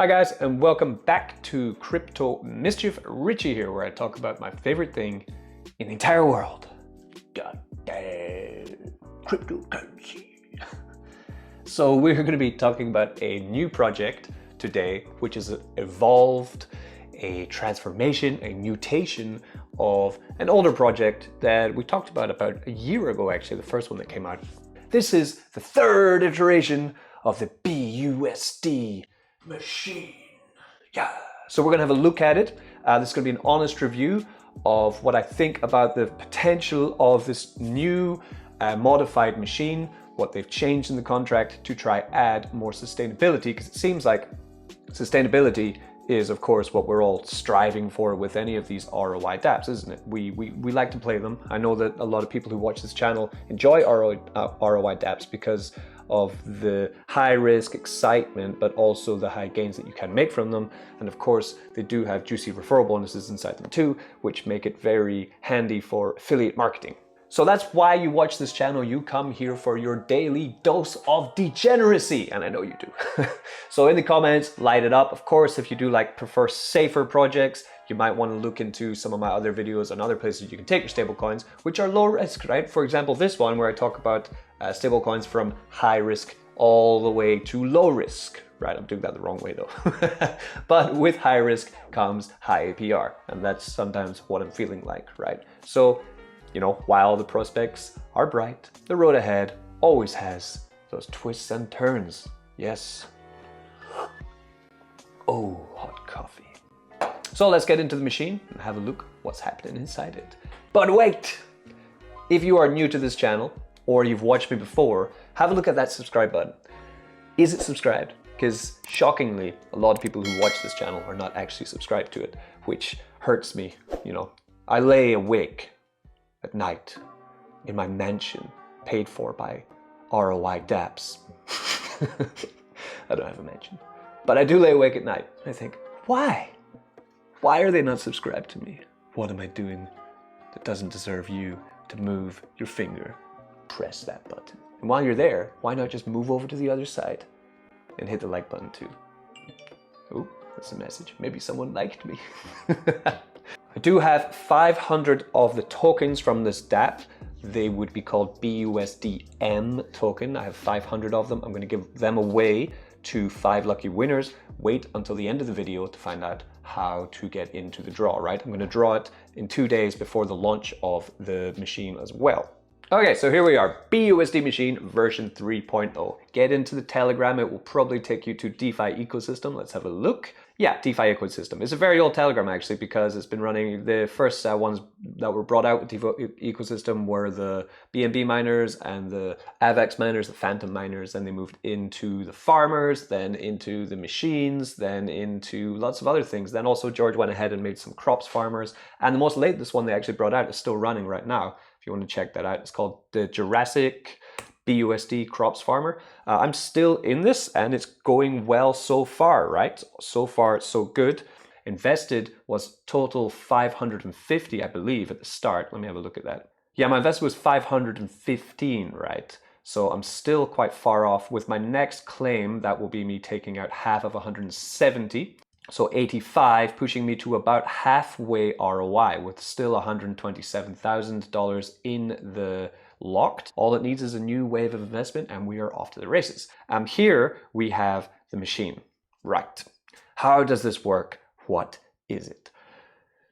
Hi guys, and welcome back to Crypto Mischief. Richie here, where I talk about my favorite thing in the entire world. Goddamn cryptocurrency. So we're going to be talking about a new project today, which is evolved, a transformation, a mutation of an older project that we talked about a year ago, actually, the first one that came out. This is the third iteration of the BUSD machine. Yeah. So we're gonna have a look at it. This is gonna be an honest review of what I think about the potential of this new modified machine, what they've changed in the contract to try add more sustainability, because it seems like sustainability is, of course, what we're all striving for with any of these ROI DApps, isn't it? We like to play them. I know that a lot of people who watch this channel enjoy ROI DApps because of the high risk excitement, but also the high gains that you can make from them. And of course, they do have juicy referral bonuses inside them too, which make it very handy for affiliate marketing. So that's why you watch this channel. You come here for your daily dose of degeneracy, and I know you do. So in the comments, light it up. Of course, if you do prefer safer projects, you might want to look into some of my other videos and other places you can take your stable coins, which are low risk, right? For example, this one where I talk about stable coins from high risk all the way to low risk, right? I'm doing that the wrong way though. But with high risk comes high APR, and that's sometimes what I'm feeling like, right? So, you know, while the prospects are bright, the road ahead always has those twists and turns. Yes. Oh, hot coffee. So let's get into the machine and have a look what's happening inside it. But wait! If you are new to this channel, or you've watched me before, have a look at that subscribe button. Is it subscribed? Because shockingly, a lot of people who watch this channel are not actually subscribed to it, which hurts me, you know. I lay awake at night in my mansion, paid for by ROI DApps. I don't have a mansion. But I do lay awake at night. I think, why? Why are they not subscribed to me? What am I doing that doesn't deserve you to move your finger? Press that button. And while you're there, why not just move over to the other side and hit the like button too? Oh, that's a message. Maybe someone liked me. I do have 500 of the tokens from this DApp. They would be called BUSDM token. I have 500 of them. I'm going to give them away to 5 lucky winners. Wait until the end of the video to find out how to get into the draw, right? I'm going to draw it in 2 days before the launch of the machine as well. Okay, so here we are, BUSD machine version 3.0. Get into the Telegram, it will probably take you to DeFi ecosystem. Let's have a look. Yeah, DeFi ecosystem. It's a very old Telegram actually, because it's been running, the first ones that were brought out with DeFi ecosystem were the BNB miners and the AVAX miners, the Phantom miners, then they moved into the farmers, then into the machines, then into lots of other things. Then also George went ahead and made some crops farmers, and the most latest one they actually brought out is still running right now. If you want to check that out, it's called the Jurassic BUSD Crops Farmer. I'm still in this and it's going well so far, right? So far, so good. Invested was total 550, I believe, at the start. Let me have a look at that. Yeah, my investment was 515, right? So I'm still quite far off. With my next claim, that will be me taking out half of 170. So 85, pushing me to about halfway ROI with still $127,000 in the locked. All it needs is a new wave of investment and we are off to the races. Here we have the machine. Right. How does this work? What is it?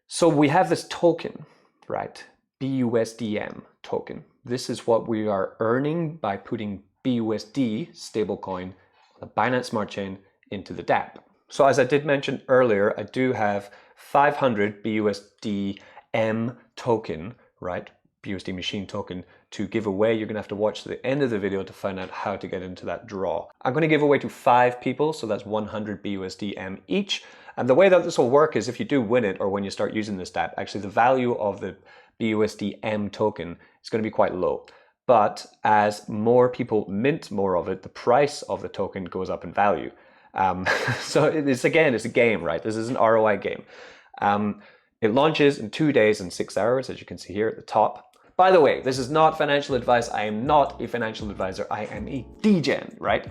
So we have this token, right? BUSDM token. This is what we are earning by putting BUSD stablecoin, the Binance Smart Chain, into the DAPP. So as I did mention earlier, I do have 500 BUSDM token, right? BUSD machine token to give away. You're gonna have to watch to the end of the video to find out how to get into that draw. I'm gonna give away to 5 people, so that's 100 BUSDM each. And the way that this will work is if you do win it, or when you start using this DApp, actually the value of the BUSDM token is gonna be quite low. But as more people mint more of it, the price of the token goes up in value. So it's a game, right? This is an ROI game. It launches in 2 days and 6 hours, as you can see here at the top. By the way, this is not financial advice. I am not a financial advisor. I am a degen, right?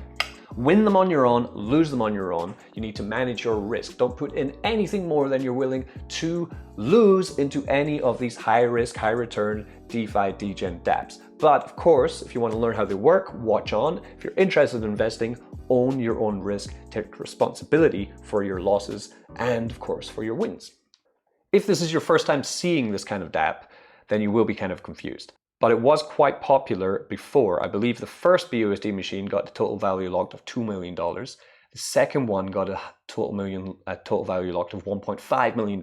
Win them on your own, lose them on your own. You need to manage your risk. Don't put in anything more than you're willing to lose into any of these high risk, high return DeFi, DGen dApps. But of course, if you want to learn how they work, watch on. If you're interested in investing, own your own risk, take responsibility for your losses, and of course for your wins. If this is your first time seeing this kind of dApp, then you will be kind of confused. But it was quite popular before. I believe the first BUSD machine got a total value locked of $2 million. The second one got a total value locked of $1.5 million.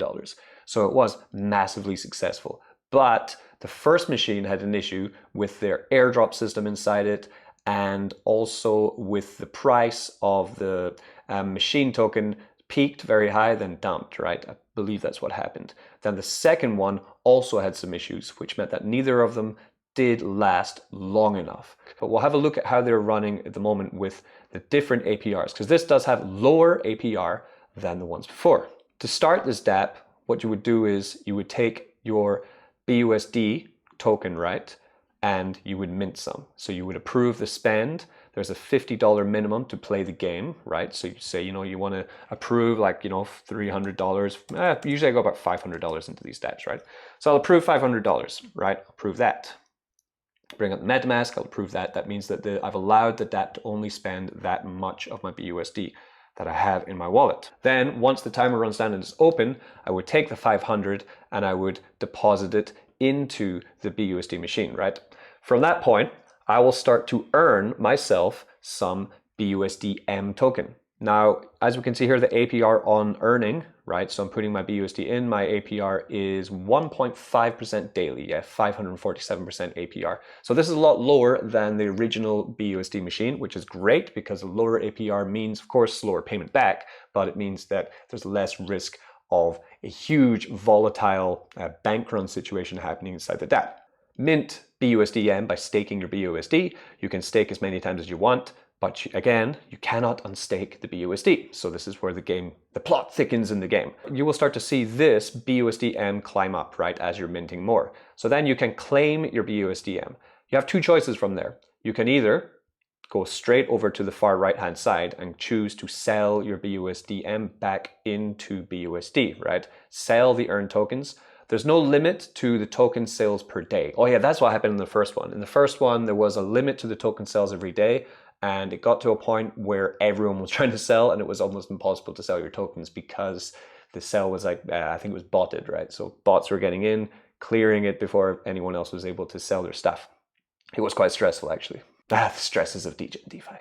So it was massively successful. But the first machine had an issue with their airdrop system inside it, and also with the price of the machine token peaked very high, then dumped, right? I believe that's what happened. Then the second one also had some issues, which meant that neither of them did last long enough. But we'll have a look at how they're running at the moment with the different APRs, because this does have lower APR than the ones before. To start this dApp, what you would do is you would take your BUSD token, right? And you would mint some. So you would approve the spend. There's a $50 minimum to play the game, right? So you say, you want to approve like, $300. Usually I go about $500 into these dApps, right? So I'll approve $500, right? Approve that. Bring up the MetaMask, I'll approve that. That means that I've allowed the dApp to only spend that much of my BUSD that I have in my wallet. Then once the timer runs down and it's open, I would take the 500 and I would deposit it into the BUSD machine, right? From that point, I will start to earn myself some BUSDM token. Now, as we can see here, the APR on earning, right? So I'm putting my BUSD in, my APR is 1.5% daily, 547% APR. So this is a lot lower than the original BUSD machine, which is great because a lower APR means, of course, slower payment back, but it means that there's less risk of a huge volatile bank run situation happening inside the dApp. Mint BUSDM by staking your BUSD. You can stake as many times as you want, but again, you cannot unstake the BUSD. So this is where the plot thickens in the game. You will start to see this BUSDM climb up, right, as you're minting more. So then you can claim your BUSDM. You have two choices from there. You can either go straight over to the far right-hand side and choose to sell your BUSDM back into BUSD, right? Sell the earned tokens. There's no limit to the token sales per day. Oh yeah, that's what happened in the first one. In the first one, there was a limit to the token sales every day, and it got to a point where everyone was trying to sell, and it was almost impossible to sell your tokens because the sell was like, I think it was botted, right? So bots were getting in, clearing it before anyone else was able to sell their stuff. It was quite stressful, actually. The stresses of DeFi.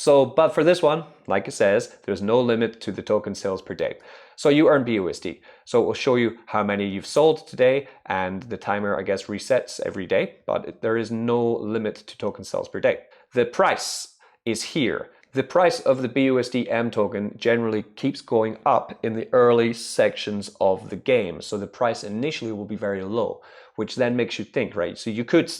But for this one, like it says, there's no limit to the token sales per day. So you earn BUSD. So it will show you how many you've sold today, and the timer, I guess, resets every day, but there is no limit to token sales per day. The price is here. The price of the BUSDM token generally keeps going up in the early sections of the game. So the price initially will be very low, which then makes you think, right? So you could,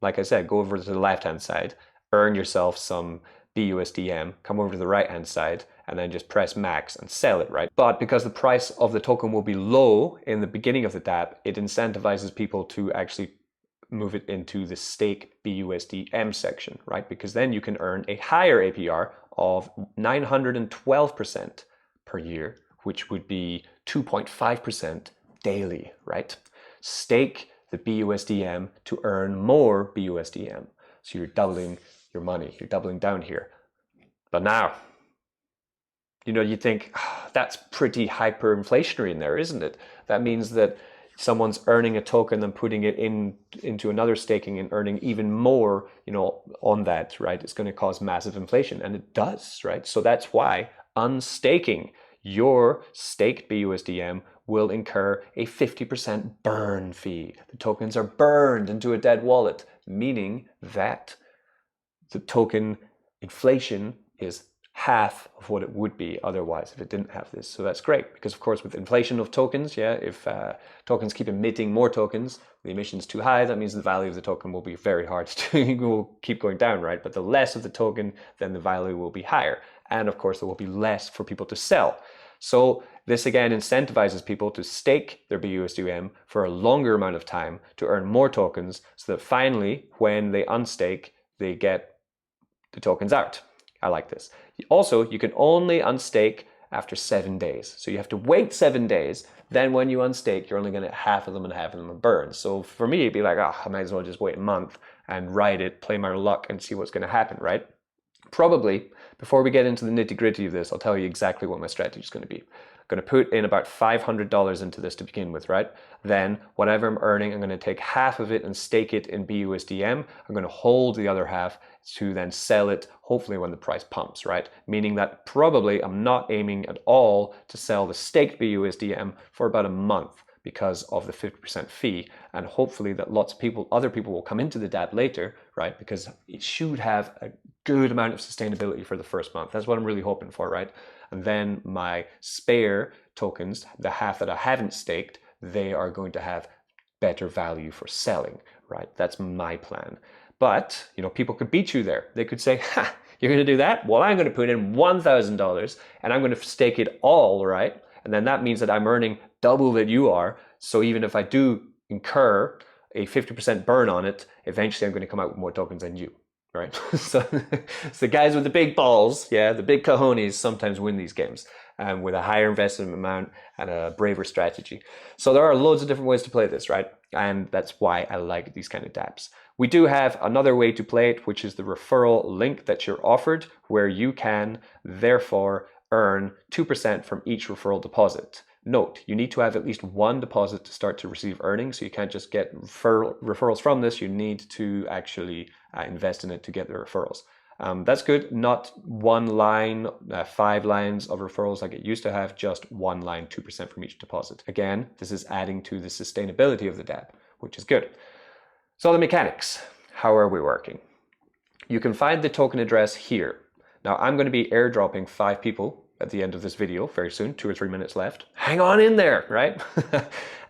like I said, go over to the left-hand side, earn yourself some BUSDM, come over to the right-hand side, and then just press max and sell it, right? But because the price of the token will be low in the beginning of the dApp, it incentivizes people to actually move it into the stake BUSDM section, right? Because then you can earn a higher APR of 912% per year, which would be 2.5% daily, right? Stake the BUSDM to earn more BUSDM. So you're doubling your money, you're doubling down here. But now, you think, that's pretty hyperinflationary in there, isn't it? That means that someone's earning a token and putting it into another staking and earning even more, on that, right? It's going to cause massive inflation, and it does, right? So that's why unstaking your staked BUSDM will incur a 50% burn fee. The tokens are burned into a dead wallet, meaning that the token inflation is half of what it would be otherwise if it didn't have this. So that's great, because of course with inflation of tokens, if tokens keep emitting more tokens, the emission's too high, that means the value of the token will be very hard to will keep going down, right? But the less of the token, then the value will be higher. And of course there will be less for people to sell. So this again incentivizes people to stake their BUSDM for a longer amount of time to earn more tokens, so that finally when they unstake, they get the tokens out. I like this. Also, you can only unstake after 7 days. So you have to wait 7 days. Then when you unstake, you're only going to get half of them and half of them are burned. So for me, it'd be like, I might as well just wait a month and ride it, play my luck and see what's going to happen, right? Probably, before we get into the nitty gritty of this, I'll tell you exactly what my strategy is going to be. I'm going to put in about $500 into this to begin with, right? Then whatever I'm earning, I'm going to take half of it and stake it in BUSDM. I'm going to hold the other half to then sell it, hopefully when the price pumps, right? Meaning that probably I'm not aiming at all to sell the staked BUSDM for about a month because of the 50% fee, and hopefully that lots of people, other people will come into the DAPP later, right? Because it should have a good amount of sustainability for the first month. That's what I'm really hoping for, right? And then my spare tokens, the half that I haven't staked, they are going to have better value for selling, right? That's my plan. But, you know, people could beat you there. They could say, ha, you're going to do that? Well, I'm going to put in $1,000 and I'm going to stake it all, right? And then that means that I'm earning double that you are. So even if I do incur a 50% burn on it, eventually I'm going to come out with more tokens than you, right? So the guys with the big balls, yeah, the big cojones sometimes win these games with a higher investment amount and a braver strategy. So there are loads of different ways to play this, right? And that's why I like these kind of DApps. We do have another way to play it, which is the referral link that you're offered, where you can therefore earn 2% from each referral deposit. Note, you need to have at least one deposit to start to receive earnings, so you can't just get referrals from this. You need to actually invest in it to get the referrals. That's good. Not one line, 5 lines of referrals like it used to have, just one line, 2% from each deposit. Again, this is adding to the sustainability of the DAPP, which is good. So the mechanics, how are we working? You can find the token address here. Now I'm going to be airdropping 5 people at the end of this video very soon, 2 or 3 minutes left. Hang on in there, right?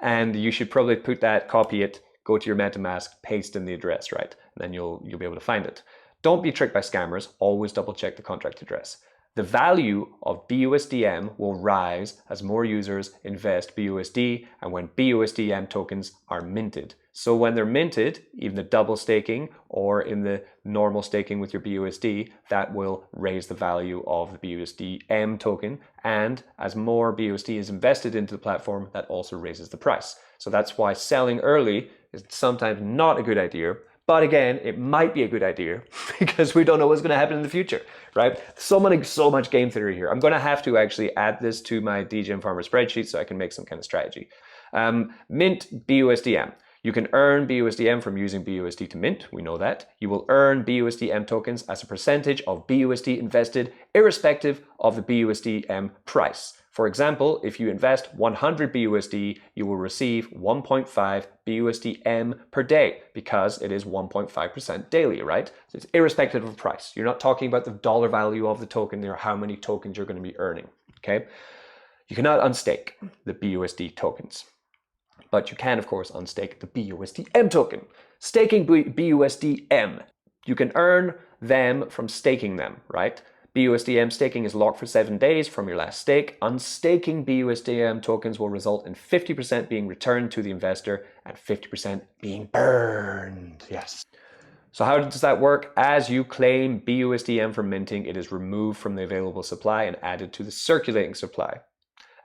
And you should probably put that, copy it, go to your MetaMask, paste in the address, right? And then you'll be able to find it. Don't be tricked by scammers. Always double check the contract address. The value of BUSDM will rise as more users invest BUSD and when BUSDM tokens are minted. So when they're minted, even the double staking or in the normal staking with your BUSD, that will raise the value of the BUSDM token. And as more BUSD is invested into the platform, that also raises the price. So that's why selling early is sometimes not a good idea. But again, it might be a good idea because we don't know what's going to happen in the future, right? So much game theory here. I'm going to have to actually add this to my DGen Farmer spreadsheet so I can make some kind of strategy. Mint BUSDM. You can earn BUSDM from using BUSD to mint. We know that. You will earn BUSDM tokens as a percentage of BUSD invested, irrespective of the BUSDM price. For example, if you invest 100 BUSD, you will receive 1.5 BUSDM per day because it is 1.5% daily, right? So it's irrespective of price. You're not talking about the dollar value of the token or how many tokens you're going to be earning, okay? You cannot unstake the BUSD tokens, but you can, of course, unstake the BUSDM token. Staking BUSDM, you can earn them from staking them, right? BUSDM staking is locked for 7 days from your last stake. Unstaking BUSDM tokens will result in 50% being returned to the investor and 50% being burned. Yes. So how does that work? As you claim BUSDM from minting, it is removed from the available supply and added to the circulating supply.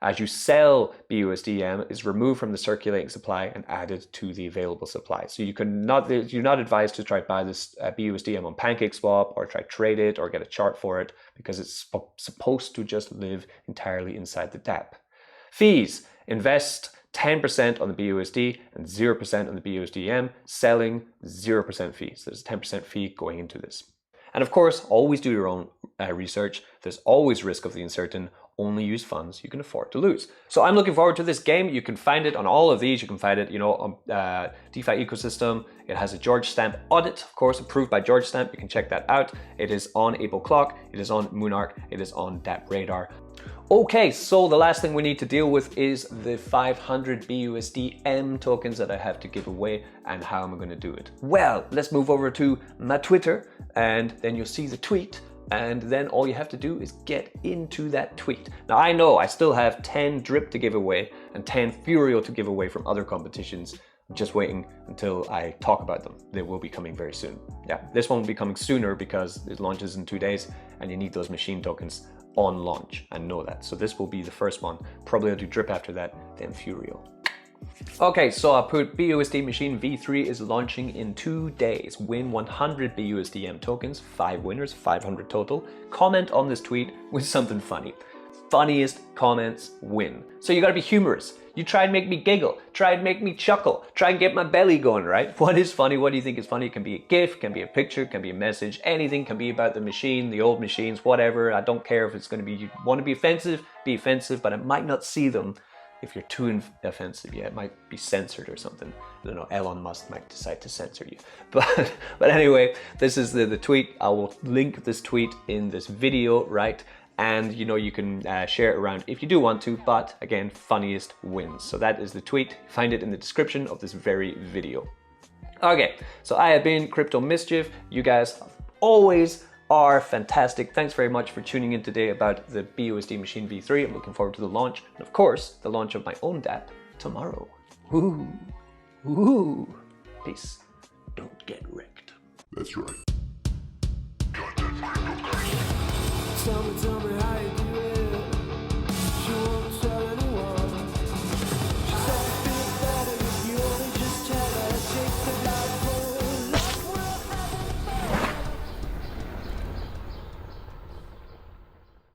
As you sell BUSDM, it's removed from the circulating supply and added to the available supply. So you're not advised to try to buy this BUSDM on PancakeSwap or try to trade it or get a chart for it because it's supposed to just live entirely inside the DAPP. Fees, invest 10% on the BUSD and 0% on the BUSDM, selling 0% fees. There's a 10% fee going into this. And of course, always do your own research. There's always risk of the uncertain. Only use funds you can afford to lose. So I'm looking forward to this game. You can find it on all of these. You can find it, on DeFi ecosystem. It has a George Stamp audit, of course, approved by George Stamp. You can check that out. It is on Able Clock. It is on Moonarch. It is on DAPP Radar. Okay, so the last thing we need to deal with is the 500 BUSDM tokens that I have to give away and how am I going to do it? Well, let's move over to my Twitter and then you'll see the tweet. And then all you have to do is get into that tweet. Now I know I still have 10 drip to give away and 10 Furio to give away from other competitions. just waiting until I talk about them. They will be coming very soon. Yeah, this one will be coming sooner because it launches in 2 days and you need those machine tokens on launch, and know that. So this will be the first one. Probably I'll do Drip after that, then Furio. Okay, so I put BUSD machine V3 is launching in 2 days. Win 100 BUSDM tokens, 5 winners, 500 total. Comment on this tweet with something funny. Funniest comments win. So you gotta be humorous. You try and make me giggle, try and make me chuckle, try and get my belly going, right? What is funny? What do you think is funny? It can be a GIF, can be a picture, can be a message, anything can be about the machine, the old machines, whatever. I don't care if it's gonna be, you wanna be offensive, but I might not see them if you're too offensive. Yeah, it might be censored or something. I don't know, Elon Musk might decide to censor you. But anyway, this is the tweet. I will link this tweet in this video, right? And you know, you can share it around if you do want to, but again, funniest wins. So that is the tweet. Find it in the description of this very video. Okay, so I have been Crypto Mischief. You guys always are fantastic. Thanks very much for tuning in today about the BUSD Machine V3. I'm looking forward to the launch. And of course, the launch of my own DAPP tomorrow. Woo, woo. Peace. Don't get wrecked. That's right. Tell me how you do